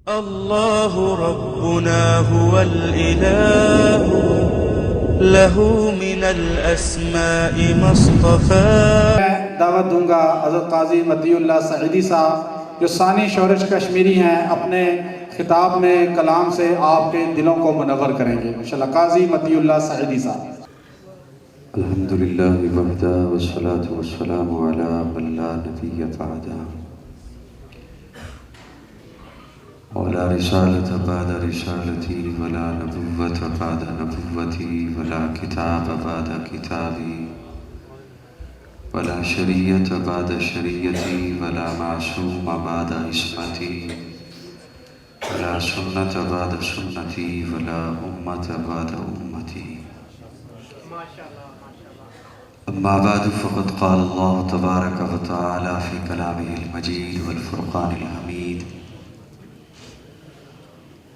الله ربنا هو الإله له من الأسماء ما اصطفى. میں دعوت دوں گا حضرت قاضی مطیع اللہ سعیدی صاحب جو ثانی شورش کشمیری ہیں، اپنے خطاب میں کلام سے آپ کے دلوں کو منور کریں گے انشاءاللہ. قاضی مطیع اللہ سعیدی صاحب. الحمدللہ وحدہ والصلاة والسلام علی من لا نبی بعدہ ولا رسالة بعد رسالتی ولا نبوة بعد نبوتی ولا کتاب بعد کتابی ولا شریعت بعد شریعتی ولا معصوم بعد عصمتی ولا سنت بعد سنتی ولا امت بعد امتی. اما بعد فقد قال اللہ تبارک و تعالی فی کلامہ المجید والفرقان الحمید.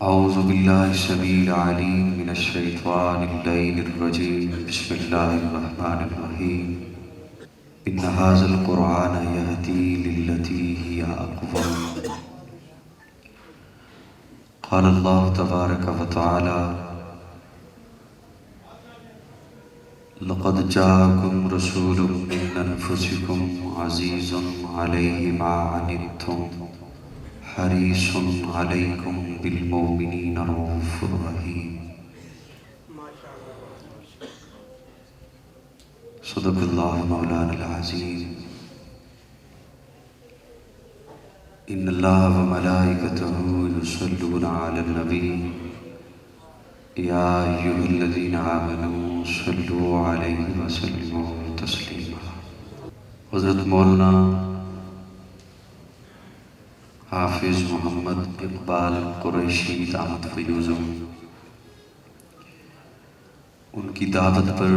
اعوذ باللہ السمیع العلیم من الشیطان اللعین الرجیم. بسم اللہ الرحمن الرحیم. ان ھذا القرآن یہدی للتی ہی اقوم. قال اللہ تبارک و تعالی لقد جاءكم رسول من انفسكم عزيز عليه ما عنتم حريص عليكم بالمؤمنين رؤوف رحيم. صدق الله مولانا العظيم. ان الله وملائكته يصلون على النبي یا ایھا الذین آمنوا صلوا علیہ وسلموا تسلیما. حضرت مولانا حافظ محمد اقبال قریشی دامت فیوزم، ان کی دعوت پر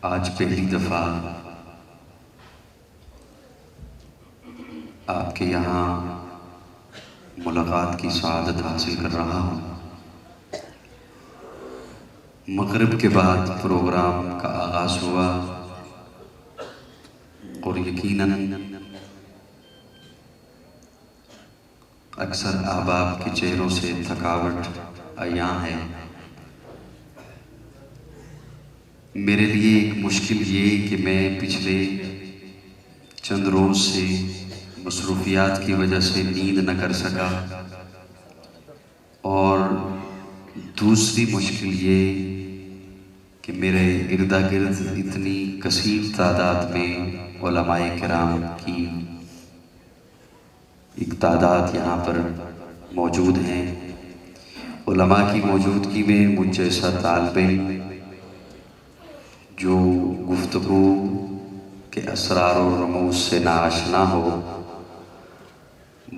آج پہلی دفعہ آپ کے یہاں ملاقات کی سعادت حاصل کر رہا ہوں. مغرب کے بعد پروگرام کا آغاز ہوا اور یقیناً اکثر احباب کے چہروں سے تھکاوٹ عیاں ہے. میرے لیے ایک مشکل یہ کہ میں پچھلے چند روز سے مصروفیات کی وجہ سے نیند نہ کر سکا، اور دوسری مشکل یہ کہ میرے ارد گرد اتنی کثیر تعداد میں علماء کرام کی ایک تعداد یہاں پر موجود ہیں. علماء کی موجودگی میں مجھ جیسا طالب علم جو گفتگو کے اسرار و رموز سے ناآشنا ہو،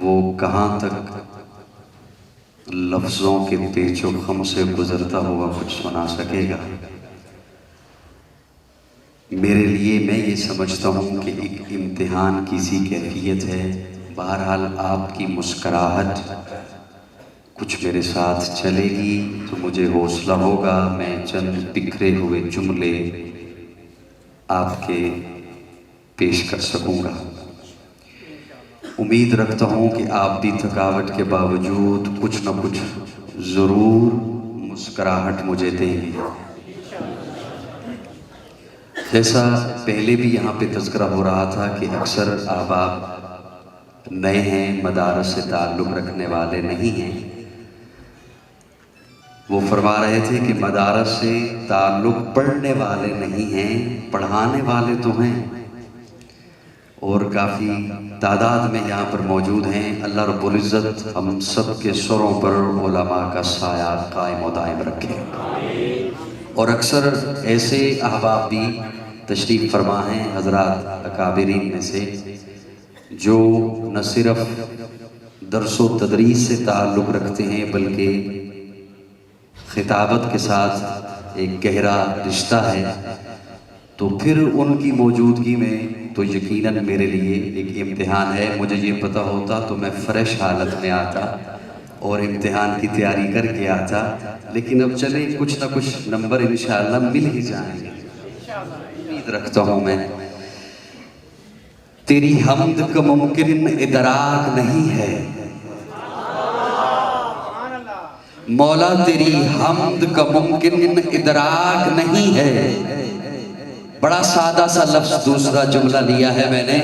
وہ کہاں تک لفظوں کے پیچ و خم سے گزرتا ہوا کچھ سنا سکے گا. میرے لیے میں یہ سمجھتا ہوں کہ ایک امتحان کی سی کیفیت ہے. بہرحال آپ کی مسکراہٹ کچھ میرے ساتھ چلے گی تو مجھے حوصلہ ہوگا. میں چند بکھرے ہوئے جملے آپ کے پیش کر سکوں گا. امید رکھتا ہوں کہ آپ بھی تھکاوٹ کے باوجود کچھ نہ کچھ ضرور مسکراہٹ مجھے دیں گے. جیسا پہلے بھی یہاں پہ تذکرہ ہو رہا تھا کہ اکثر احباب نئے ہیں، مدارس سے تعلق رکھنے والے نہیں ہیں. وہ فرما رہے تھے کہ مدارس سے تعلق پڑھنے والے نہیں ہیں، پڑھانے والے تو ہیں، اور کافی تعداد میں یہاں پر موجود ہیں. اللہ رب العزت ہم سب کے سروں پر علماء کا سایہ قائم و دائم رکھے. اور اکثر ایسے احباب بھی تشریف فرما ہیں حضرات اکابرین میں سے جو نہ صرف درس و تدریس سے تعلق رکھتے ہیں بلکہ خطابت کے ساتھ ایک گہرا رشتہ ہے. تو پھر ان کی موجودگی میں تو یقیناً میرے لیے ایک امتحان ہے. مجھے یہ پتہ ہوتا تو میں فریش حالت میں آتا اور امتحان کی تیاری کر کے آتا، لیکن اب چلیں کچھ نہ کچھ نمبر انشاءاللہ مل ہی جائیں گے. امید رکھتا ہوں میں. تیری حمد کا ممکن ادراک نہیں ہے، مولا تیری حمد کا ممکن ادراک نہیں ہے. بڑا سادہ سا لفظ دوسرا جملہ لیا ہے میں نے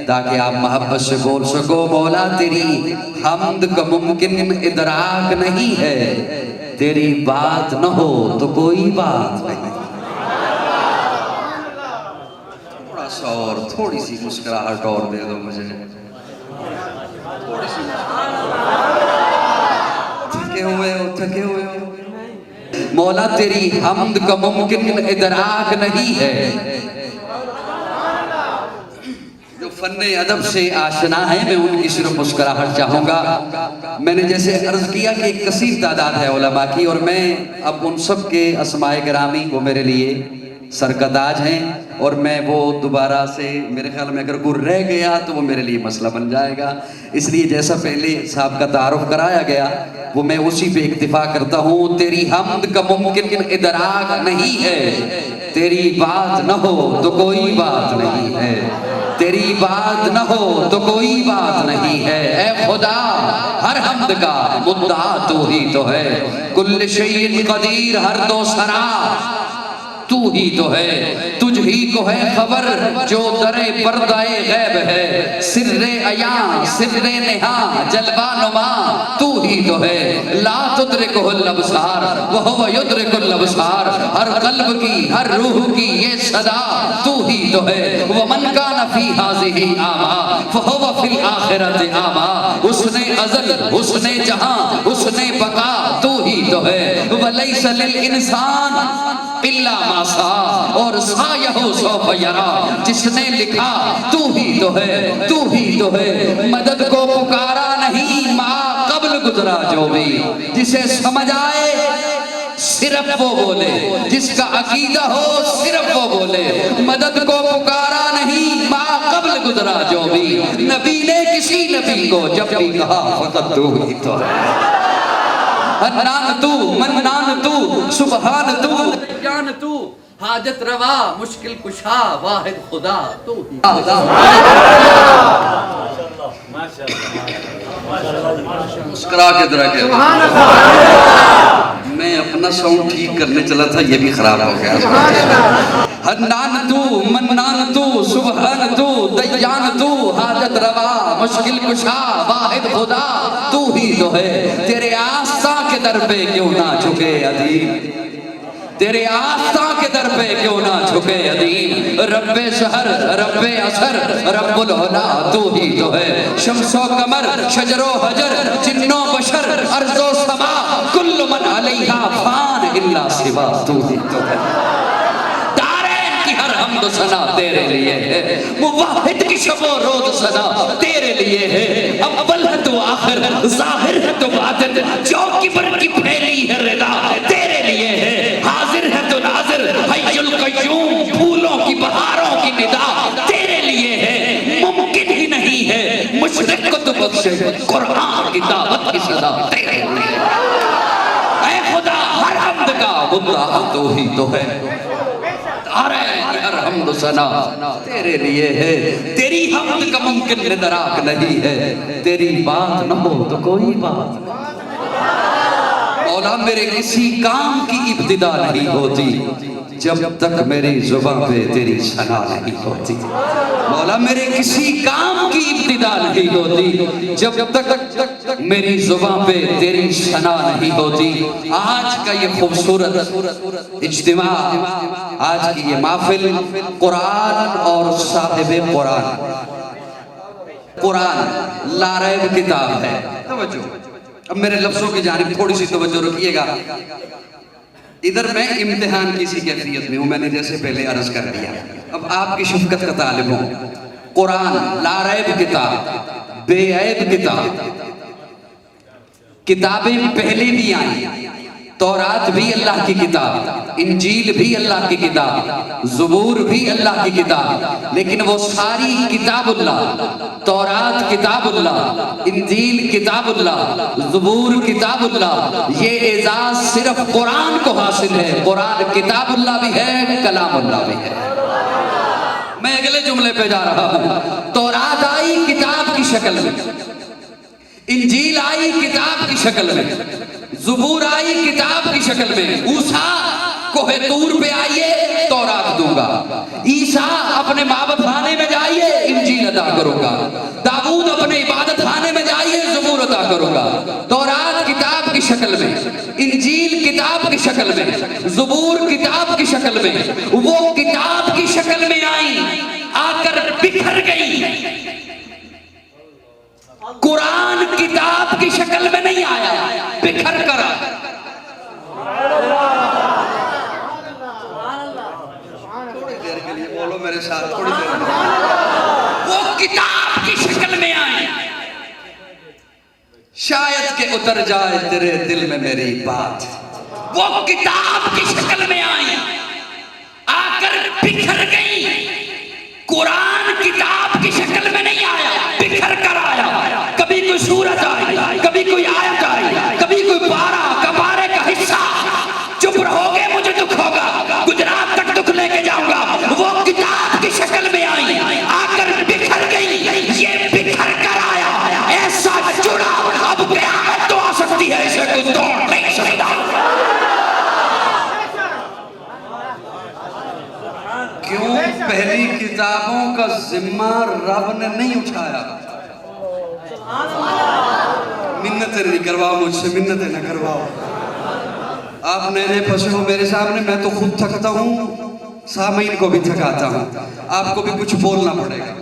تاکہ آپ محبت سے بول سکو. مولا تیری حمد کا ممکن ادراک نہیں ہے, تیری بات نہ ہو تو کوئی بات نہیں. تھوڑا سا اور تھوڑی سی مسکراہٹ اور دے دو مجھے. تھکے ہوئے ہو. مولا تیری حمد کا ممکن ادراک نہیں ہے. جو فن ادب سے آشنا ہے میں ان کی صرف مسکراہٹ چاہوں گا. میں نے جیسے عرض کیا کہ ایک کثیر تعداد ہے علماء کی, اور میں اب ان سب کے اسماء گرامی وہ میرے لیے سرکتاج ہیں, اور میں وہ دوبارہ سے میرے خیال میں اگر کوئی رہ گیا تو وہ میرے لیے مسئلہ بن جائے گا. اس لیے جیسا پہلے صاحب کا تعارف کرایا گیا وہ میں اسی پہ اکتفا کرتا ہوں. تیری حمد کا ممکن ادراک نہیں ہے, تیری بات نہ ہو تو کوئی بات نہیں ہے, تیری بات نہ ہو تو کوئی بات نہیں ہے. اے خدا ہر حمد کا مدعا تو ہی تو ہے, کل شیء قدیر ہر دو سرا تو ہی تو ہے. تجھ ہی کو ہے خبر جو در پردہ غیب ہے, سر عیاں سر نہاں جلوہ نما تو ہی تو ہے. لا تدرکہ الابصار وہو یدرک الابصار, ہر قلب کی ہر روح کی یہ صدا تو ہی تو ہے. ومن کان فی ہذہ اعمیٰ فہو فی الآخرۃ اعمیٰ, حسن ازل حسن جہاں حسن بقا تو ہی تو ہے. ولیس للانسان الا ما سعی, اور سعیہ سوف یری, جس نے لکھا تو ہی تو ہے, تو ہی تو ہے. مدد کو پکارا نہیں ماں قبل گزرا جو بھی, جسے سمجھ آئے صرف وہ بولے, جس کا عقیدہ ہو صرف وہ بولے. مدد کو پکارا نہیں ماں قبل گزرا جو بھی, نبی نے کسی نبی کو جب بھی کہا فقط تو ہی تو ہے. حنان تو منان تو سبحان تو جان تو, حاجت روا مشکل کشا واحد خدا تو ہی. مسکرا کے درا کے میں اپنا ساؤنڈ ٹھیک کرنے چلا تھا, یہ بھی خراب ہو گیا. حنان تو منان تو سبحان تو دیان تو, حاجت روا مشکل کشا واحد خدا تو ہی تو ہے. تیرے آستاں کے در پہ کیوں نہ جھکے ادیم, تیرے آستاں کے در پہ کیوں نہ جھکے ادیم. رب شہر رب اثر رب العلا تو ہی تو ہے. شمس و قمر شجر و حجر جن و بشر ارض و سما کل من علیہا فان الا سوا تو ہی تو ہے. دارین کی ہر حمد و ثنا تیرے لیے ہے, موحد کی شب و روز ثنا تیرے لیے ہے. اول ہے تو آخر ظاہر ہے تو باطن, جو کبر کی پھیلی ہے ردا تیرے لیے ہے. حاضر ہے تو ناظر حی القیوم, پھولوں کی بہاروں کی ندا تیرے لیے ہے. ممکن ہی نہیں ہے مشرق کو تو بخشے, قرآن کی دعوت کی صدا تیرے لیے. اے خدا ہر حمد کا مدعا تو ہی تو ہے, ہر حمد و ثنا تیرے لیے ہے. تیری حمد کا ممکن ادراک نہیں ہے, تیری بات نہ ہو تو کوئی بات نہیں. مولا میرے کسی کام کی ابتدا نہیں ہوتی جب تک میری زبان پہ تیری ثنا نہیں ہوتی. مولا میرے کسی کام کی ابتدا نہیں ہوتی جب تک میری زبان پہ تیری ثنا نہیں ہوتی. آج کا یہ خوبصورت اجتماع, آج کی یہ محفل قرآن اور صاحب قرآن, قرآن لا ریب کتاب ہے. توجہ, اب میرے لفظوں کی جانب تھوڑی سی توجہ رکھیے گا. ادھر میں امتحان کسی کیفیت میں ہوں, میں نے جیسے پہلے عرض کر دیا. اب آپ کی شفقت کا طالب ہوں. قرآن لا ریب کتاب, بے عیب کتاب. کتابیں پہلے بھی آئیں, تورات بھی اللہ کی کتاب, انجیل بھی اللہ کی کتاب, زبور بھی اللہ کی کتاب, لیکن وہ ساری کتاب اللہ. تورات کتاب اللہ, انجیل کتاب اللہ, زبور کتاب اللہ. یہ اعزاز صرف قرآن کو حاصل ہے. قرآن کتاب اللہ بھی ہے, کلام اللہ بھی ہے. میں اگلے جملے پہ جا رہا ہوں. تورات آئی کتاب کی شکل میں, انجیل آئی کتاب کی شکل میں, زبور آئی کتاب کی شکل میں، موسیٰ کوہ طور پہ آئیے تورات دوں گا، عیسیٰ اپنے معبد خانے میں جائیے انجیل عطا کروں گا، داؤد اپنے عبادت خانے میں جائیے زبور عطا کروں گا۔ تورات کتاب کی شکل میں، انجیل کتاب کی شکل میں، زبور کتاب کی شکل میں، وہ کتاب کی شکل میں آئی، آ کر بکھر گئی۔ قرآن کتاب کی شکل میں نہیں آیا، بکھر کر آیا۔ تھوڑی دیر کے لیے بولو میرے ساتھ، تھوڑی دیر کے لیے۔ وہ کتاب کی شکل میں آئی، شاید کہ اتر جائے تیرے دل میں میری بات۔ وہ کتاب کی شکل میں آئی، آ کر بکھر گئی۔ قرآن کتاب کی شکل میں نہیں آیا، بکھر کر آیا۔ کبھی کوئی سورت آئی، کبھی کوئی آیت آئی، کبھی کوئی پارا کبارے کا حصہ۔ چپ رہو گے مجھے دکھ ہوگا، گجرات تک دکھ لے کے جاؤں گا۔ وہ کتاب کی شکل میں آئی، آ کر بکھر گئی۔ یہ بکھر کر آیا، ایسا جڑا اب قیامت تو آ سکتی ہے، اسے کوئی توڑ نہیں سکتا۔ کیوں؟ پہلی کتابوں کا ذمہ رب نے نہیں اٹھایا۔ منتیں نہیں کرواؤ مجھ سے، منتیں نہ کرواؤ۔ آپ نئے نئے پھنسے ہو میرے سامنے، میں تو خود تھکتا ہوں، سامعین کو بھی تھکاتا ہوں، آپ کو بھی کچھ بولنا پڑے گا۔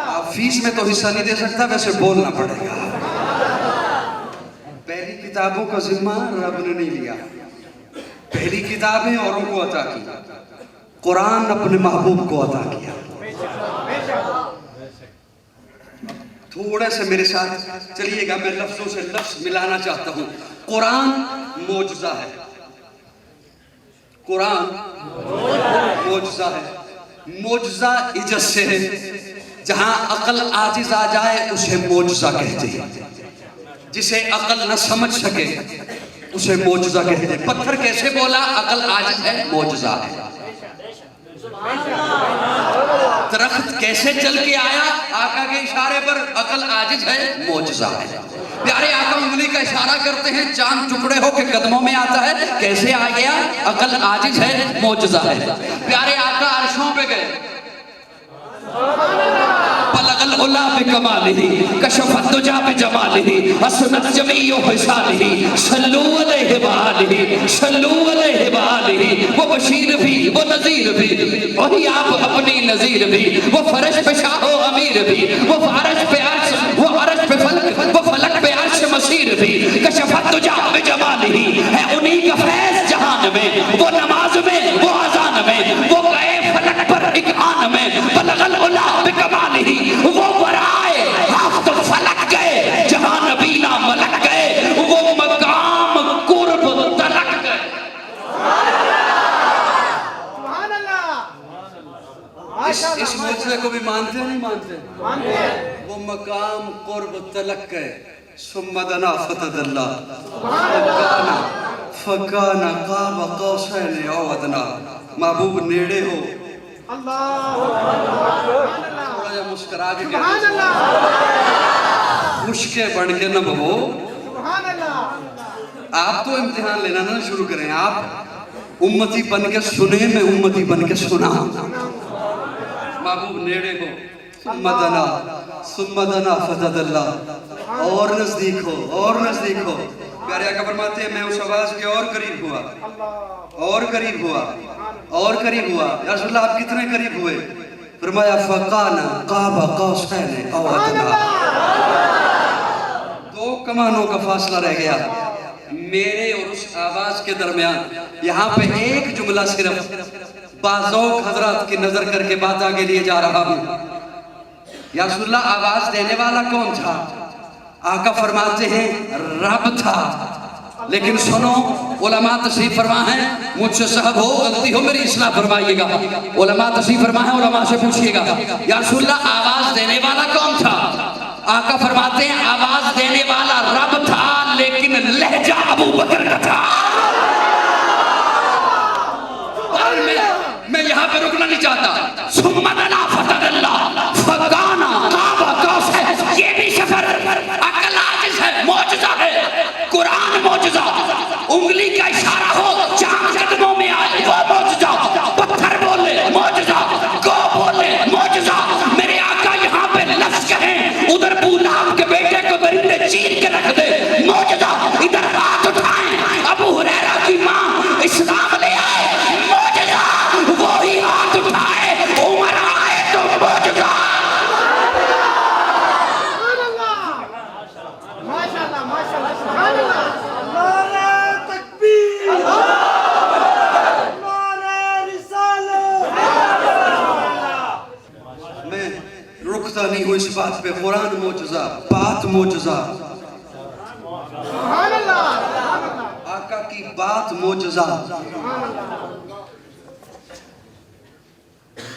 آپ فیس میں تو حصہ نہیں دے سکتا، ویسے بولنا پڑے گا۔ پہلی کتابوں کا ذمہ رب نے نہیں لیا، پہلی کتابیں اوروں کو عطا کی، قرآن اپنے محبوب کو عطا کیا۔ تھوڑے سے میرے ساتھ چلیے گا، میں لفظوں سے لفظ ملانا چاہتا ہوں۔ قرآن معجزہ ہے، قرآن معجزہ ہے۔ معجزہ عجز سے ہے، جہاں عقل عاجز آ جائے اسے معجزہ کہتے ہیں، جسے عقل نہ سمجھ سکے اسے معجزہ کہتے ہیں۔ پتھر کیسے بولا؟ عقل عاجز ہے، معجزہ ہے۔ درخت کیسے چل کے آیا؟ آقا کے اشارے پر، عقل عاجز ہے، معجزہ ہے۔ پیارے آقا انگلی کا اشارہ کرتے ہیں، چاند ٹکڑے ہو کے قدموں میں آتا ہے، کیسے آ گیا؟ عقل عاجز ہے، معجزہ ہے۔ پیارے آقا عرشوں پہ گئے، بلغ العلا بکمالہ، کشف الدجا بجمالہ، حسنت جمیع خصالہ، صلو علیہ وآلہ، صلو علیہ وآلہ۔ وہ بشیر بھی، وہ نذیر بھی، وہی آپ اپنی نذیر بھی، وہ فرش پہ شاہ و امیر بھی، وہ عرش پہ عرش، وہ عرش پہ فلک، وہ فلک پہ عرش مسیر بھی، کشف الدجا بجمالہ۔ ہے انہی کا فیض جہان میں، وہ نماز میں، وہ اذان میں، وہ گئے فلک پر ایک آن میں، بلغ العلا بکمالہ۔ وہ برائے ہفت فلک گئے، جہاں نبینا ملک گئے، وہ مقام قرب تلک گئے۔ اس معجزے کو بھی مانتے ہیں نہیں مانتے؟ وہ مقام قرب تلک گئے، ثم دنا فتدلی، فکان قاب قوسین او ادنی۔ محبوب نیڑے ہو، تھوڑا جا مسکرا کے مشکے بڑھ کے نہ بھو۔ آپ تو امتحان لینا نہ شروع کریں، آپ امتی بن کے سنیں، میں امتی بن کے سنا۔ محبوب نیڑے ہو، ثم دنا فتدلی، اور نزدیک ہو، اور نزدیک ہو۔ پیارے آقا فرماتے ہیں میں اس آواز کے اور قریب ہوا، اور قریب ہوا، اور قریب ہوا۔ یا رسول اللہ آپ کتنے قریب ہوئے؟ فرمایا فَقَانَ قَابَ قَوْسَيْنِ أَوْ أَدْنَىٰ۔ دو کمانوں کا فاصلہ رہ گیا میرے اور اس آواز کے درمیان۔ یہاں پہ ایک جملہ صرف بعضوق حضرات کی نظر کر کے بات آگے لیے جا رہا ہوں۔ یا رسول اللہ آواز دینے والا کون تھا؟ آقا فرماتے ہیں رب تھا، لیکن سنو علماء تشریف فرما ہیں، مجھ سے صاحب ہو غلطی ہو میری اصلاح فرمائیے گا۔ علماء تشریف فرما ہیں، علماء سے پوچھئے گا یا رسول اللہ آواز دینے والا کون تھا؟ آقا فرماتے ہیں آواز دینے والا رب تھا، لیکن لہجہ ابو بکر کا تھا۔ اور میں یہاں پہ رکنا نہیں چاہتا۔ ثم دنا فتدلی، فکان قاب قوسین۔ یہ بھی سفر اس بات پہ قرآن موجزہ، بات موجزہ، آقا کی بات موجزہ.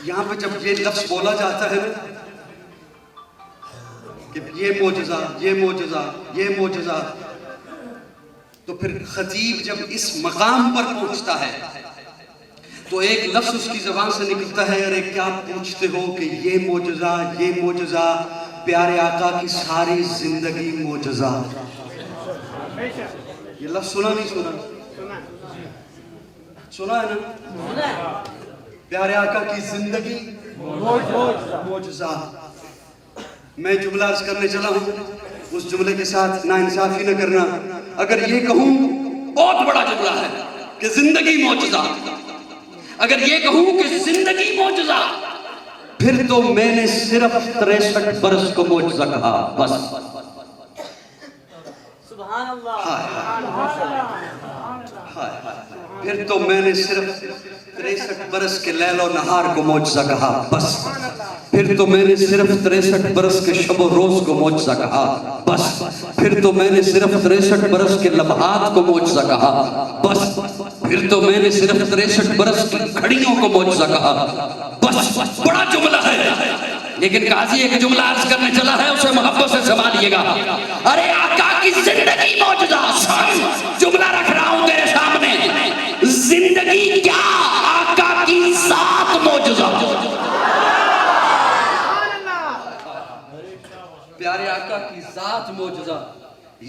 یہاں پہ جب یہ لفظ بولا جاتا ہے کہ یہ معجزہ، یہ معجزہ، یہ معجزہ، تو پھر خطیب جب اس مقام پر پہنچتا ہے تو ایک لفظ اس کی زبان سے نکلتا ہے، ارے کیا پوچھتے ہو کہ یہ معجزہ، یہ معجزہ، پیارے آقا کی ساری زندگی معجزہ. یہ لفظ سنا نہیں سنا؟ سنا ہے نا؟ پیارے آقا کی زندگی معجزہ. میں جملہ عرض کرنے چلا ہوں، اس جملے کے ساتھ ناانصافی نہ کرنا. اگر یہ کہوں بہت بڑا جملہ ہے کہ زندگی معجزہ، اگر یہ کہوں کہ زندگی معجزہ، پھر تو میں نے صرف 63 برس کو معجزہ کہا بس. سبحان اللہ. پھر تو میں نے صرف 63 برس کے لیل و نہار کو معجزہ کہا بس. پھر تو میں نے صرف 63 برس کے شب و روز کو معجزہ کہا بس. پھر تو میں نے صرف 63 برس کے لمحات کو معجزہ کہا بس. پھر تو میں نے صرف 63 برس کی گھڑیوں کو معجزہ کہا بس. بڑا جملہ ہے، لیکن قاضی ایک جملہ عرض کرنے چلا ہے، اسے محبت سے سنبھالیے گا. ارے آقا کی زندگی معجزہ. جملہ رکھ رہا ہوں تیرے سامنے، زندگی کیا، آقا کی ذات معجزہ. پیارے آقا کی ذات معجزہ.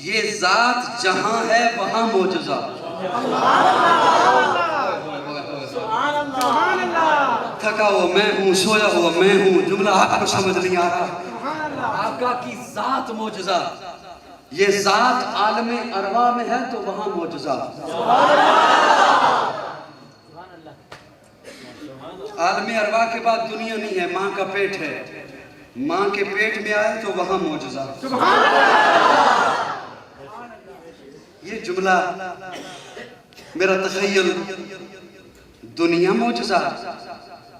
یہ ذات جہاں ہے وہاں معجزہ. تھکا ہوا میں ہوں، سویا ہوا میں ہوں، جملہ آپ کو سمجھ نہیں آ رہا. آقا کی ذات معجزہ. یہ ذات عالم ارواح میں ہے تو وہاں معجزہ. عالم ارواح کے بعد دنیا نہیں ہے، ماں کا پیٹ ہے. ماں کے پیٹ میں آئے تو وہاں معجزہ. یہ جملہ میرا تخیل، دنیا معجزہ.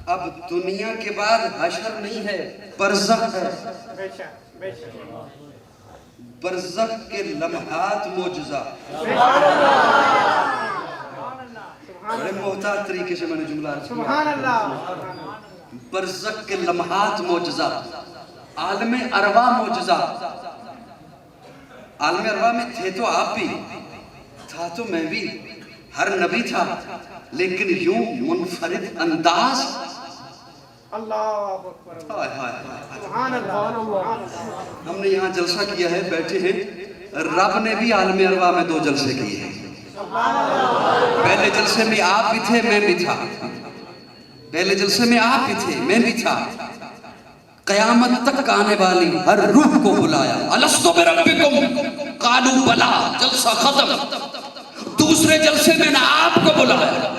اب دنیا کے بعد حشر نہیں ہے، برزخ ہے. برزخ کے لمحات معجزہ. بڑے محتاط طریقے سے میں نے جملہ عرض کیا. برزخ کے لمحات معجزہ. عالم ارواح معجزہ. عالم ارواح میں تھے تو آپ بھی، تھا تو میں بھی، ہر نبی تھا، لیکن یوں منفرد انداز. ہم نے یہاں جلسہ کیا ہے، بیٹھے ہیں، رب نے بھی عالم ارواح میں 2 جلسے کیے ہیں. پہلے جلسے میں آپ بھی تھے، میں بھی تھا. پہلے جلسے میں آپ بھی تھے، میں بھی تھا. قیامت تک آنے والی ہر روح کو بلایا. الستو بربکم قالوا بلا، جلسہ ختم. دوسرے جلسے میں نہ آپ کو بلایا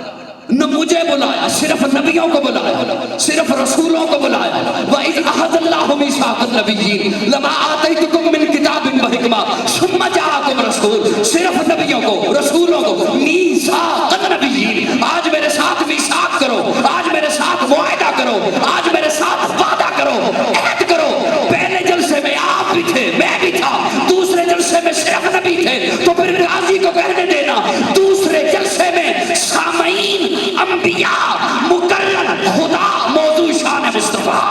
نہ مجھے بلایا، صرف نبیوں کو بلایا، صرف رسولوں کو بلایا. وَإِذْ أَخَذَ اللَّهُ مِيثَاقَ النَّبِيِّينَ لَمَا آتَيْتُكُم مِّن كِتَابٍ وَحِكْمَةٍ ثُمَّ جَاءَكُمْ رَسُولٌ. صرف نبیوں کو، رسولوں کو. میثاق النبیین. آج میرے ساتھ میثاق کرو، آج میرے ساتھ معاہدہ کرو، آج میرے ساتھ وعدہ کرو، عہد کرو. پہلے جلسے میں آپ بھی تھے، میں بھی تھا. دوسرے جلسے میں صرف نبی تھے. تو پھر قاضی کو کہنے دینا دوسرے جلسے میں سامعین، انبیاء، مکرم، خدا، موضوع شان مصطفیٰ.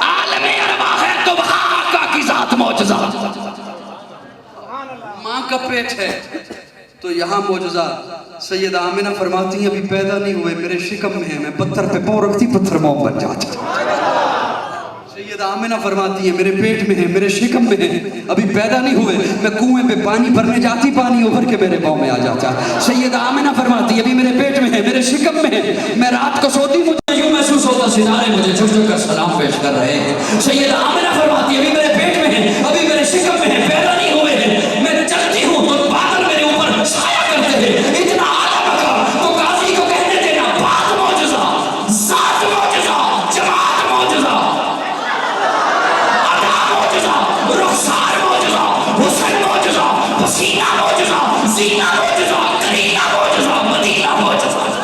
عالم ارواح ہے تو وہاں آقا کی ذات معجزہ. ماں کا پیٹ ہے تو یہاں معجزہ. سیدہ آمنہ فرماتی ہیں ابھی پیدا نہیں ہوئے، میرے شکم میں ہیں، میں پتھر پہ پاؤں رکھتی پتھر ماؤں بن جاتا. سیدہ آمنہ فرماتی ہیں میرے پیٹ میں ہیں، میرے شکم میں ہیں، ابھی پیدا نہیں ہوئے، میں کنویں پہ پانی بھرنے جاتی، پانی ابھر کے میرے پاؤں میں آ جاتا. سیدہ آمنہ فرماتی ابھی میرے پیٹ میں ہیں، میرے شکم میں ہیں، میں رات کو سوتی، مجھے یوں محسوس ہوتا ستارے مجھے جھک جھک کر سلام پیش کر رہے ہیں. سیدہ آمنہ فرماتی ابھی میرے پیٹ میں ہیں، ابھی میرے شکم میں ہیں، پیدا نہیں ہوئے ہیں، میں چلتی ہوں تو بادل میرے اوپر سایہ کرتے ہیں. اتنا اعلیٰ مقام. تو قاضی کو کہنے دینا بات معجزہ، ذات معجزہ، جماعت معجزہ، ادا معجزہ، رخسار معجزہ، حسن معجزہ، پسینہ معجزہ، زینہ معجزہ، کرینہ معجزہ، مدینہ معجزہ.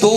2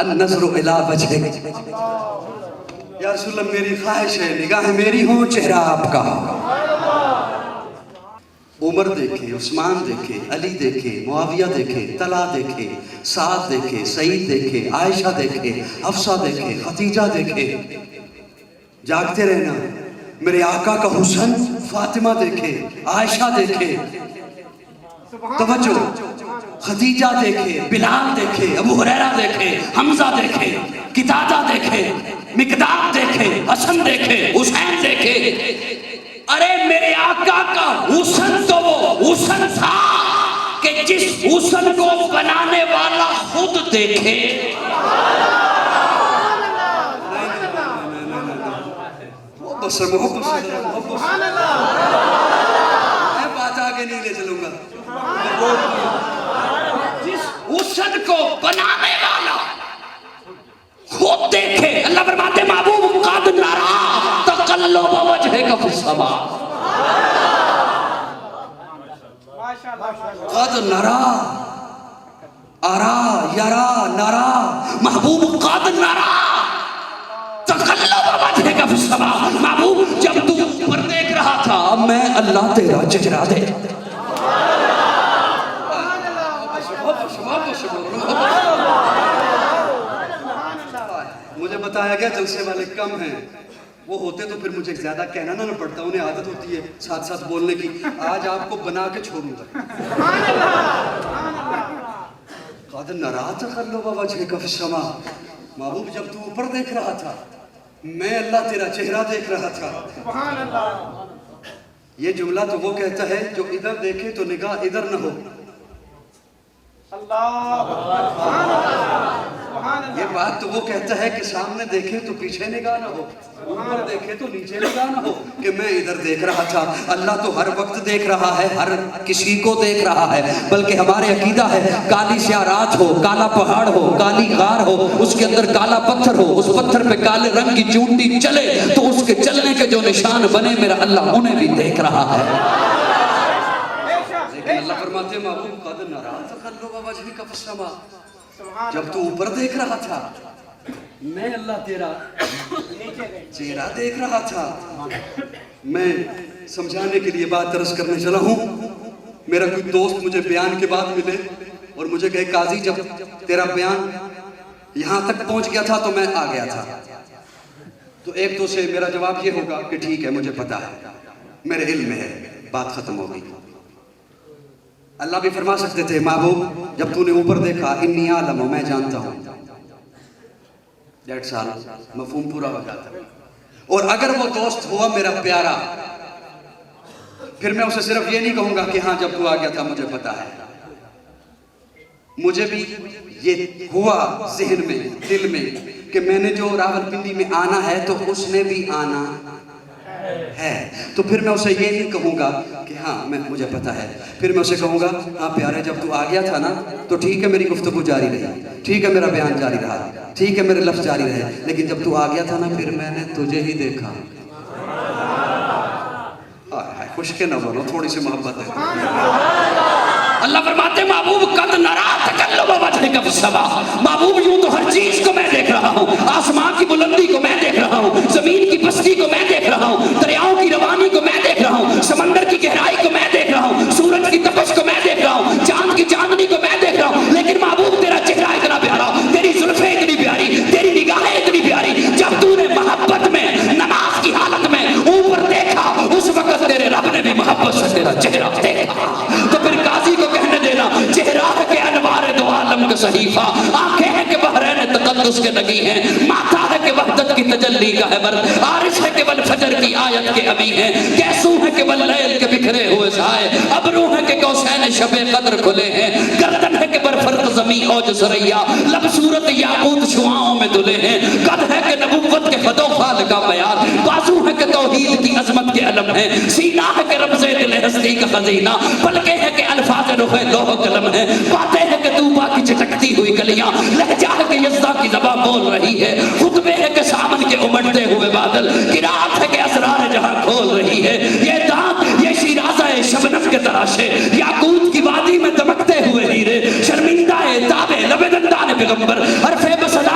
النظر الی وجہک، یا رسول اللہ میری خواہش ہے نگاہ میری ہو چہرہ آپ کا. عمر دیکھے، عثمان دیکھے، علی دیکھے، معاویہ دیکھے، طلحہ دیکھے، سعد دیکھے، سعید دیکھے، عائشہ دیکھے، حفصہ دیکھے، خدیجہ دیکھے. جاگتے رہنا. میرے آقا کا حسن فاطمہ دیکھے، عائشہ دیکھے. توجہ. خدیجہ دیکھے، بلال دیکھے، ابو ہریرہ دیکھے، حمزہ دیکھے، قتادہ دیکھے، مقداد دیکھے، حسن دیکھے، حسین دیکھے. ارے میرے آقا کا حسن تو وہ حسن تھا کہ جس حسن کو بنانے والا خود دیکھے. بس محبت میں بات آگے نہیں لے چلوں گا. جس حسن کو بنانے والا خود دیکھے. اللہ فرماتے محبوب قد نرا تقلب وجہک فی السماء. قد نرا، ارا، یرا، نرا. محبوب قد نرا تقلب وجہک فی السماء. محبوب جب تو اوپر دیکھ رہا تھا میں اللہ تیرا چہرہ دیکھ. مجھے بتایا گیا جلسے والے کم ہیں، وہ ہوتے تو پھر مجھے زیادہ کہنا نہ پڑتا، انہیں عادت ہوتی ہے ساتھ ساتھ بولنے کی. آج آپ کو بنا کے چھوڑوں گا. قد نرا تقلب وجہک فی السماء. محبوب جب تو اوپر دیکھ رہا تھا میں اللہ تیرا چہرہ دیکھ رہا تھا. یہ جملہ تو وہ کہتا ہے جو ادھر دیکھے تو نگاہ ادھر نہ ہو. یہ بات تو وہ کہتا ہے کہ سامنے دیکھے تو پیچھے نگاہ نہ ہو، اوپر دیکھے تو نیچے نگاہ نہ ہو کہ میں ادھر دیکھ رہا تھا. اللہ تو ہر وقت دیکھ رہا ہے، ہر کسی کو دیکھ رہا ہے. بلکہ ہمارے عقیدہ ہے کالی سیاہ رات ہو، کالا پہاڑ ہو، کالی غار ہو، اس کے اندر کالا پتھر ہو، اس پتھر پہ کالے رنگ کی چونٹی چلے تو اس کے چلنے کے جو نشان بنے میرا اللہ انہیں بھی دیکھ رہا ہے. لیکن اللہ فرماتے ہیں محبوب قد نرا تقلب وجہک فی السماء. جب تو اوپر دیکھ رہا تھا میں اللہ تیرا چہرہ دیکھ رہا تھا. میں سمجھانے کے لیے بات عرض کرنے چلا ہوں. میرا کوئی دوست مجھے بیان کے بعد ملے اور مجھے کہے قاضی جب تیرا بیان یہاں تک پہنچ گیا تھا تو میں آ گیا تھا. تو ایک تو سے میرا جواب یہ ہوگا کہ ٹھیک ہے مجھے پتا ہے، میرے علم میں ہے، بات ختم ہو گئی. اللہ بھی فرما سکتے تھے محبوب جب تو نے اوپر دیکھا انی عالم میں جانتا ہوں. ڈیڑھ سال مفہوم پورا ہو جاتا. اور اگر وہ دوست ہوا میرا پیارا پھر میں اسے صرف یہ نہیں کہوں گا کہ ہاں جب تو آ گیا تھا مجھے پتا ہے. مجھے بھی یہ ہوا ذہن میں، دل میں کہ میں نے جو راولپنڈی میں آنا ہے تو اس نے بھی آنا ہے. تو پھر میں اسے یہ نہیں کہوں گا کہ ہاں مجھے پتا ہے. پھر میں اسے کہوں گا ہاں پیارے جب تو آ گیا تھا نا تو ٹھیک ہے میری گفتگو جاری رہی، ٹھیک ہے میرا بیان جاری رہا، ٹھیک ہے میرے لفظ جاری رہے، لیکن جب تو آ گیا تھا نا پھر میں نے تجھے ہی دیکھا. خوش کے نہ بولو، تھوڑی سی محبت ہے. اللہ فرماتے محبوب قد نرا تقلب وجہک فی السماء. محبوب یوں تو ہر چیز کو میں دیکھ رہا ہوں. آسمان کی بلندی کو میں دیکھ رہا ہوں، زمین کی پستی کو میں دیکھ رہا ہوں، دریاؤں کی روانی کو میں دیکھ رہا ہوں، سمندر کی گہرائی کو میں دیکھ رہا ہوں، سورج کی تپش کو میں دیکھ رہا ہوں، چاند کی چاندنی کو میں دیکھ رہا ہوں. لیکن محبوب تیرا چہرہ اتنا پیارا، تیری زلفیں اتنی پیاری، تیری نگاہیں اتنی پیاری. جب تو نے محبت میں نماز کی حالت میں اوپر دیکھا اس وقت تیرے رب نے بھی محبت سے تیرا چہرہ دیکھا. تو پھر قاضی کو کہنے دینا چہرہ ہے کہ انوار دو عالم کا صحیفہ، آنکھیں ہیں کہ بحرین تقدس کے نگی ہیں، ماتھا ہے کہ وحدت کی تجلی کا ہے برد، عارش ہے کہ والفجر کی آیت کے ابھی ہیں، کیسو ہے کہ واللیل کے بکھرے ہوئے سائے، ابرو ہے کہ کوسین شب قدر کھلے ہیں، گردن ہے کہ برفرق زمین اوج سریا، لب صورت یاقوت شعاؤں میں دلے ہیں، قد ہے کہ نبوت کے خد و خال کا بیان، بازو ہے کہ توحید کی عظمت کے علم ہے، سینہ ہے کہ رمز دل ہستی کا خزینہ، پلکیں ہے کہ الفاظ رخ لوح قلم ہے، باتیں ہے کہ طوبا کی چٹکتی ہوئی گلیاں، لہجہ ہے کہ یزدہ کی زبان بول رہی ہے، خطبے ہے کہ سامن کے امڑتے ہوئے بادل، قرات ہے کہ اسرار جہاں کھول رہی ہے، یہ دانت یہ شیرازہ شبنم کے تراشے، یاقوت کی وادی میں دمکتے ہوئے ہیرے، شرمندہ تابے لب دندان پیغمبر، حرف بسلا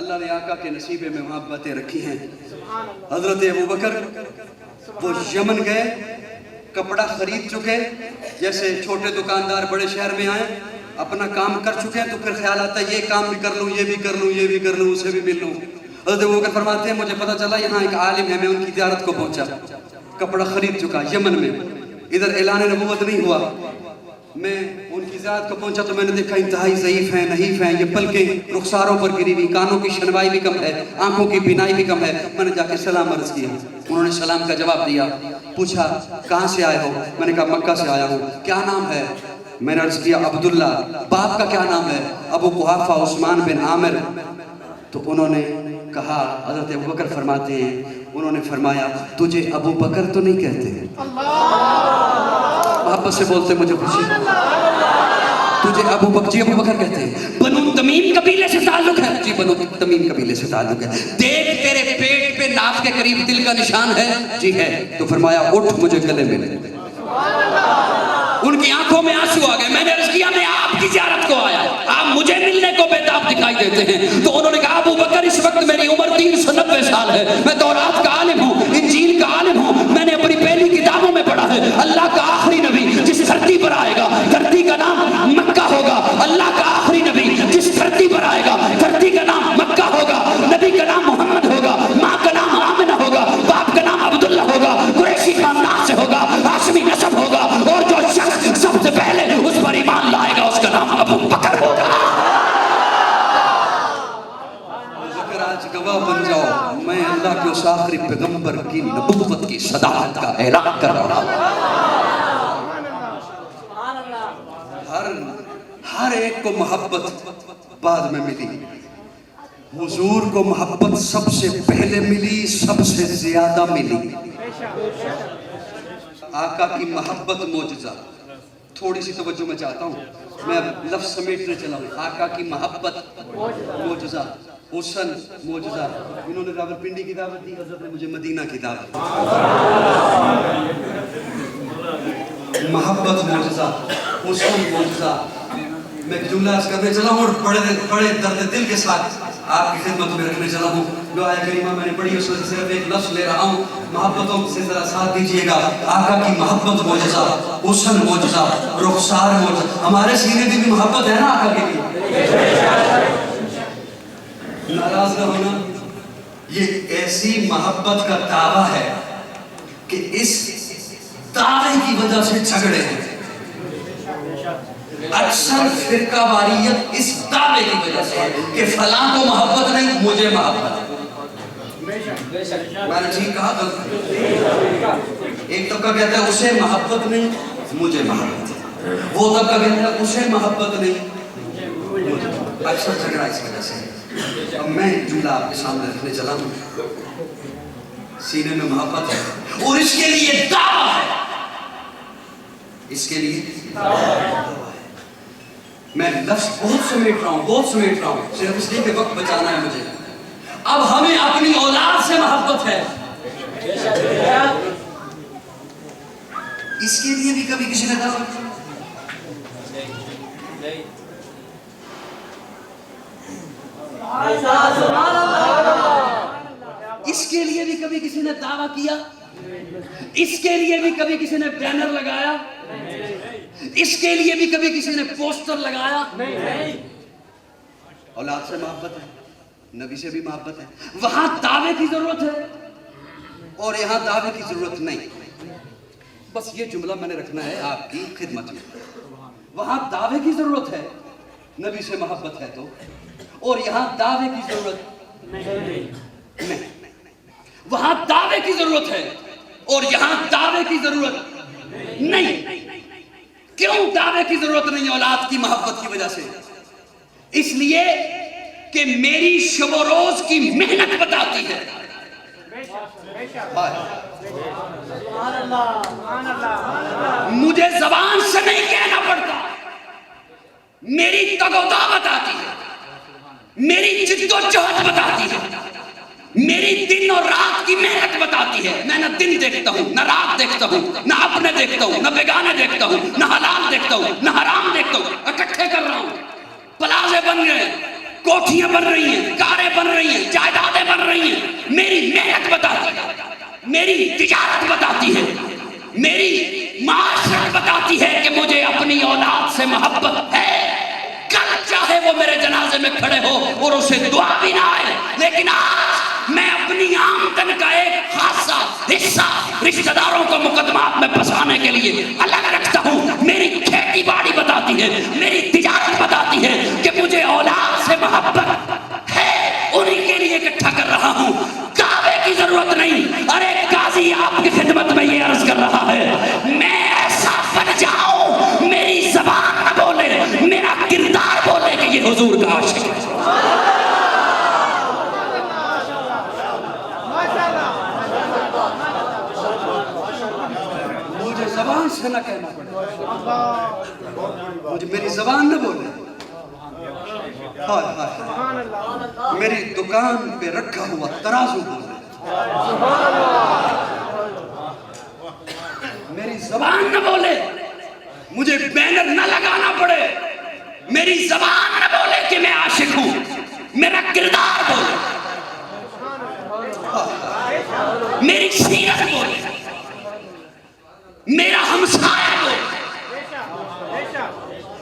اللہ نے آقا کے نصیبے میں محبتیں رکھی ہیں. حضرت ابوبکر وہ یمن گئے, کپڑا خرید چکے, جیسے چھوٹے دکاندار بڑے شہر میں آئے, اپنا کام کر چکے ہیں تو پھر خیال آتا ہے یہ کام بھی کر لوں, یہ بھی کر لوں, یہ بھی کر لوں, اسے بھی مل لوں. حضرت ابوبکر فرماتے ہیں مجھے پتا چلا یہاں ایک عالم ہے, میں ان کی زیارت کو پہنچا, کپڑا خرید چکا یمن میں, ادھر اعلان نبوت نہیں ہوا. میں ان کی زیارت کو پہنچا تو میں نے دیکھا انتہائی ضعیف ہیں, نحیف ہیں, یہ پلکیں رخساروں پر گری ہوئی, کانوں کی شنوائی بھی کم ہے, آنکھوں کی بینائی بھی کم ہے. میں نے جا کے سلام عرض کیا, انہوں نے سلام کا جواب دیا. پوچھا کہاں سے آئے ہو؟ میں نے کہا مکہ سے آیا ہوں. کیا نام ہے؟ میں نے عرض کیا عبداللہ. باپ کا کیا نام ہے؟ ابو قحافہ عثمان بن عامر. تو انہوں نے کہا, حضرت ابوبکر فرماتے ہیں, انہوں نے فرمایا تجھے ابو بکر تو نہیں کہتے؟ محبت سے بولتے مجھے خوشی, تجھے ابو بکر کہتے ہیں. بنو تمیم قبیلے سے تعلق ہے؟ جی بنو تمیم قبیلے سے تعلق ہے. دیکھ تیرے پیٹ پہ ناف کے قریب دل کا نشان ہے؟ جی ہے. تو فرمایا اٹھ مجھے گلے ملے. ان کی آنکھوں میں آنسو آ گئے. میں نے عرض کیا میں آپ کی زیارت کو آیا, آپ مجھے ملنے کو بےتاب دکھائی دیتے ہیں. تو انہوں نے کہا ابو بکر اس وقت میری عمر 390 سال ہے, میں تورات کا عالم ہوں, انجیل کا عالم ہوں, میں نے اپنی پہلی کتابوں میں پڑھا ہے اللہ کا آخری نبی جس دھرتی پر آئے گا دھرتی کا نام مکہ ہوگا. اللہ کا آخری نبی جس دھرتی پر آئے گا دھرتی کا نام مکہ ہوگا. نبی کا نام محمد ہوگا, ماں کا نام آمنہ ہوگا, باپ کا نام عبداللہ ہوگا, قریشی خاندان سے ہوگا, ہاشمی نسب ہوگا, اور جو شخص سب سے پہلے اس پر ایمان لائے گا اس کا نام ابو بکر ہوگا. ذکر آج گواہ بن جاؤ, میں اللہ کے اس آخری پیغمبر کی نبوت کی صداقت کا اعلان کر رہا ہوں. ہر ایک کو محبت بعد میں ملی, حضور کو محبت سب سے پہلے ملی, سب سے زیادہ ملی. آقا کی محبت معجزہ. تھوڑی سی توجہ میں چاہتا ہوں, میں اب لفظ سمیٹنے چلا ہوں. آقا کی محبت معجزہ, حسن معجزہ. انہوں نے راولپنڈی کی دعوت دی, حضرت نے مجھے مدینہ کی دعوت دی. محبت معجزہ, حسن معجزہ. میں جملہ عرض کرنے چلا ہوں اور بڑے درد دل کے ساتھ آپ کی خدمت میں رکھنے چلا ہوں. جو آیت کریمہ میں نے پڑھی اس میں صرف ایک لفظ لے رہا ہوں, محبتوں سے ذرا ساتھ دیجئے گا. آقا کی محبت معجزہ, حسن معجزہ, رخسار معجزہ. ہمارے سینے کی بھی محبت ہے نا آقا کے لیے, ناراض نہ ہونا. یہ ایسی محبت کا دعویٰ ہے کہ اس دعوے کی وجہ سے جھگڑے ہیں. اکثر فرقہ واریت اس دعوے کی وجہ سے ہے کہ فلاں کو محبت نہیں, مجھے محبت ہے. میں نے ٹھیک کہا غلط؟ ایک طبقہ کہتا ہے اسے محبت نہیں, مجھے محبت ہے. وہ طبقہ کہتا ہے اسے محبت نہیں, اکثر جھگڑا اس وجہ سے. اب میں جملہ آپ کے سامنے رکھنے چلا ہوں. سینے میں محبت ہے اور اس کے لیے دعویٰ ہے, اس کے لیے دعویٰ ہے. میں لفظ بہت سمیٹ رہا ہوں, صرف اس لیے کہ وقت بچانا ہے مجھے. اب ہمیں اپنی اولاد سے محبت ہے, اس کے لیے بھی کبھی کسی نے دعوت کی؟ اس کے لیے بھی کبھی کسی نے دعویٰ کیا؟ اس کے لیے بھی کبھی کسی نے بینر لگایا؟ اس کے لیے بھی کبھی کسی نے پوسٹر لگایا؟ اولاد سے محبت ہے, نبی سے بھی محبت ہے. وہاں دعوے کی ضرورت ہے اور یہاں دعوے کی ضرورت نہیں. بس یہ جملہ میں نے رکھنا ہے آپ کی خدمت میں. وہاں دعوے کی ضرورت ہے, نبی سے محبت ہے تو, اور یہاں دعوے کی ضرورت نہیں. وہاں دعوے کی ضرورت ہے اور یہاں دعوے کی ضرورت نہیں. کیوں دعوے کی ضرورت نہیں اولاد کی محبت کی وجہ سے؟ اس لیے کہ میری شب و روز کی محنت بتاتی ہے. مجھے زبان سے نہیں کہنا پڑتا, میری تگودا بتاتی ہے, میری جد و جہد بتاتی ہے, میری دن اور رات کی محنت بتاتی ہے. میں نہ دن دیکھتا ہوں, نہ رات دیکھتا ہوں, نہ اپنے دیکھتا ہوں, نہ بیگانے دیکھتا ہوں, نہ حلال دیکھتا ہوں, نہ حرام دیکھتا ہوں. اکٹھے کر رہا ہوں, پلازے بن گئے, کوٹھیاں بن رہی ہیں, کاریں بن رہی ہیں, جائیدادیں بن رہی ہیں. میری محنت بتاتی ہے, میری تجارت بتاتی ہے, میری معاشرت بتاتی ہے کہ مجھے اپنی اولاد سے محبت ہے. کل چاہے وہ میرے جنازے میں کھڑے ہو اور اسے دعا بھی نہ آئے, لیکن آج میں اپنی آمدن کا ایک خاصا حصہ رشتہ داروں کو مقدمات میں پھنسانے کے لیے الگ رکھتا ہوں. میری کھیتی باڑی بتاتی ہے, میری تجارت بتاتی ہے کہ مجھے اولاد سے محبت ہے, انہی کے لیے اکٹھا کر رہا ہوں. کعبے کی ضرورت نہیں. ارے قاضی آپ کی خدمت میں یہ عرض کر رہا ہے, میں ایسا بن جاؤں میری زبان نہ بولے, میرا کردار بولے کہ یہ حضور کا عاشق ہے. مجھے زبان سے نہ کہنا پڑے, مجھے میری زبان نہ بولے. میری دکان پہ رکھا ہوا ترازو بولے, میری زبان نہ بولے. مجھے بینر نہ لگانا پڑے, میری زبان نہ بولے کہ میں عاشق ہوں, میرا کردار بولے, میری سیرت بولے, میرا ہمسایہ بولے,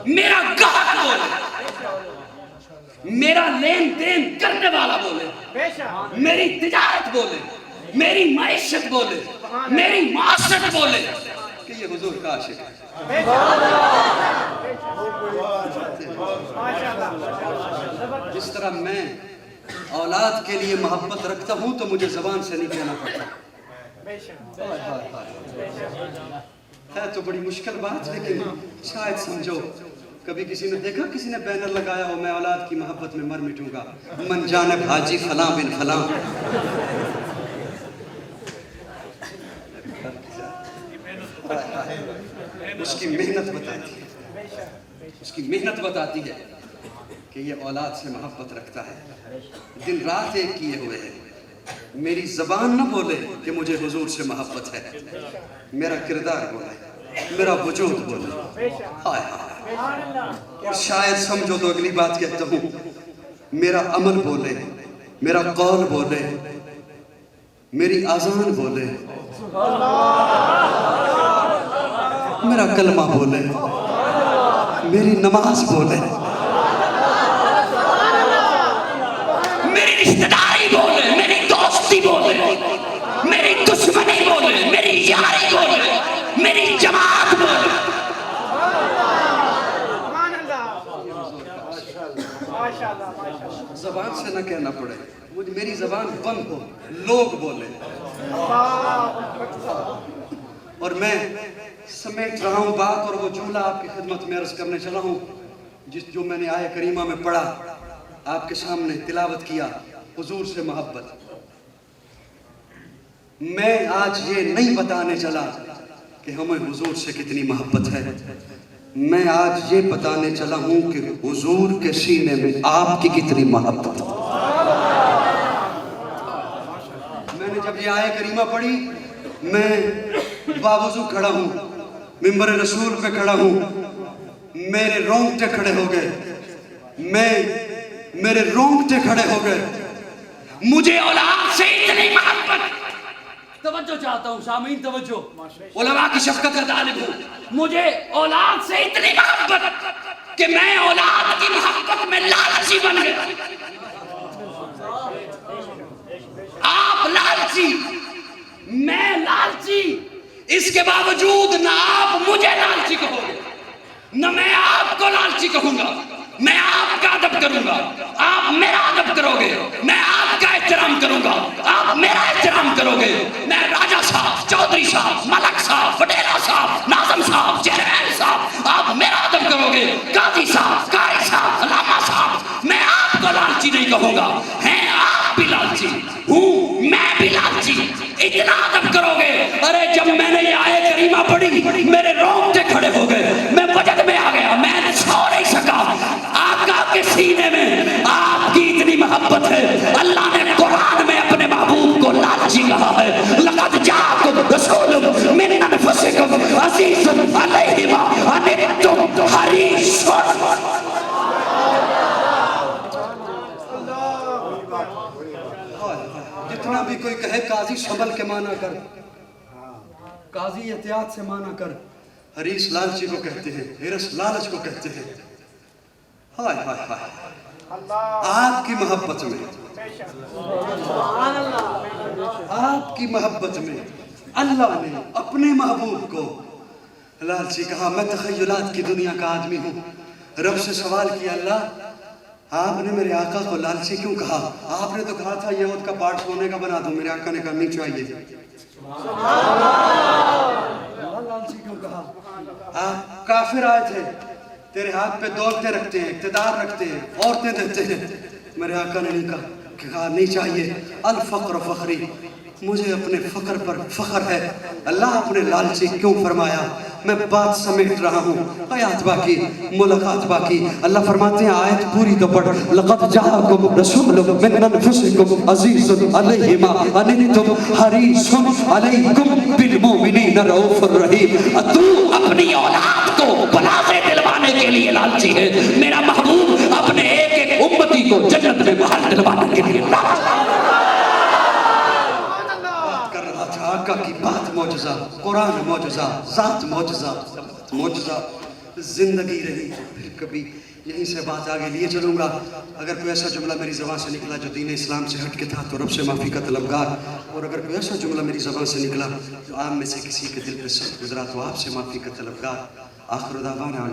میرا گاہک بولے, میرا لین دین کرنے والا بولے, میری تجارت بولے, میری معیشت بولے, میری معاشرت بولے کہ یہ حضور کا عاشق ہے. جس طرح میں اولاد کے لیے محبت رکھتا ہوں تو مجھے زبان سے نہیں کہنا پڑتا. ہے تو بڑی مشکل بات, لیکن شاید سمجھو. کبھی کسی نے دیکھا کسی نے بینر لگایا ہو میں اولاد کی محبت میں مر مٹوں گا, من جانب حاجی فلاں بن فلاں. اس کی محنت بتاتی ہے, اس کی محنت بتاتی ہے کہ یہ اولاد سے محبت رکھتا ہے, دن رات ایک کیے ہوئے ہے. میری زبان نہ بولے کہ مجھے حضور سے محبت ہے, میرا کردار بولے, میرا وجود بولے. ہائے ہائے, شاید سمجھو تو اگلی بات کہتا ہوں, میرا عمل بولے, میرا قول بولے, میری اذان بولے, میرا کلمہ بولے, میری نماز بولے, میری رشتہ داری بولے, میری دوستی بولے, میری دشمنی بولے, میری یاری بولے, میری جماعت بولے. زبان سے نہ کہنا پڑے, مجھے میری زبان بند ہو, لوگ بولے. اور میں سمیٹ رہا ہوں بات, اور وہ جملہ آپ کی خدمت میں عرض کرنے چلا ہوں جو میں نے آیہ کریمہ میں پڑھا, آپ کے سامنے تلاوت کیا, حضور سے محبت. میں آج یہ نہیں بتانے چلا کہ ہمیں حضور سے کتنی محبت ہے, میں آج یہ بتانے چلا ہوں کہ حضور کے سینے میں آپ کی کتنی محبت. میں نے جب یہ آیہ کریمہ پڑھی, میں باوضو کھڑا ہوں, منبر رسول پہ کھڑا ہوں, میرے رونگٹے کھڑے ہو گئے, میرے رونگٹے کھڑے ہو گئے. مجھے اولاد سے اتنی محبت, توجہ چاہتا ہوں سامعین, توجہ, علماء کی شفقت کا طالب ہوں. مجھے اولاد سے اتنی محبت کہ میں اولاد کی محبت میں لالچی بن گیا. آپ لالچی, میں لالچی, اس کے باوجود نہ آپ مجھے لالچی کہو گے, نہ میں آپ کو لالچی کہوں گا. میں آپ کا ادب کروں گا, آپ میرا ادب کرو گے. میں آپ کا احترام کروں گا, آپ میرا احترام کرو گے. میں راجہ صاحب, چودھری صاحب, ملک صاحب, وڈیرا صاحب, ناظم صاحب, چیئرمین صاحب, آپ میرا ادب کرو گے. قاضی صاحب, قاری صاحب, علامہ صاحب, میں آپ کو لالچی نہیں کہوں گا. ہیں آپ بھی لالچی, ہوں میں بھی لالچی, اتنا ادب کرو گے. ارے جب میں نے یہ آیہ کریمہ پڑھی, میرے رونگٹے کھڑے ہو گئے, میں وجد میں آ گیا, میں سو نہیں سکا. آقا کے سینے میں آپ کی اتنی محبت ہے. اللہ نے قرآن میں اپنے محبوب کو لالچی کہا ہے. لقد جاءکم رسول من انفسکم عزیز علیہ ما عنتم حریص. ورنہ بھی کوئی کہے قاضی سنبھل کے مانا کر، قاضی احتیاط سے مانا کر. حریص لالچی کو کہتے ہیں، حرص لالچ کو کہتے ہیں. ہائے ہائے ہائے، آپ کی محبت میں، آپ کی محبت میں اللہ نے اپنے محبوب کو لالچی کہا. میں تخیلات کی دنیا کا آدمی ہوں. رب سے سوال کیا، اللہ آپ نے میرے آقا کو لالچی کیوں کہا؟ آپ نے تو کہا تھا یہ اونٹ کا پارٹ سونے کا بنا دو. میرے آقا نے کہا نہیں چاہیے. لالچی کیوں کہا؟ آپ کافر آئے تھے، تیرے ہاتھ پہ دولتیں رکھتے ہیں، اقتدار رکھتے ہیں، عورتیں دیتے ہیں. میرے آقا نے نہیں کہا نہیں چاہیے. الفقر فخری، مجھے اپنے فقر پر فخر ہے. اللہ اپنے لالچی کیوں فرمایا؟ میں بات سمیٹ رہا ہوں، آیات باقی، ملاقات باقی. اللہ فرماتے ہیں آیت پوری تو پڑھ. لقد جاءکم رسول من انفسکم عزیز علیہ ما عنتم حریص علیکم بالمؤمنین رؤوف الرحیم. تو اپنی اولاد کو بلا سے دلوانے کے لیے لالچی ہے، میرا محبوب اپنے ایک ایک امتی کو جنت میں محل دلوانے کے لیے لالچی ہے. آقا کی بات معجزہ، قرآن معجزہ، ذات معجزہ، معجزہ زندگی رہی. پھر کبھی یہیں سے بات آگے لیے چلوں گا. اگر کوئی ایسا جملہ میری زبان سے نکلا جو دین اسلام سے ہٹ کے تھا تو رب سے معافی کا طلبگار، اور اگر کوئی ایسا جملہ میری زبان سے نکلا جو عام میں سے کسی کے دل پہ سخت گزرا تو آپ سے معافی کا طلبگار. آخر دعوانا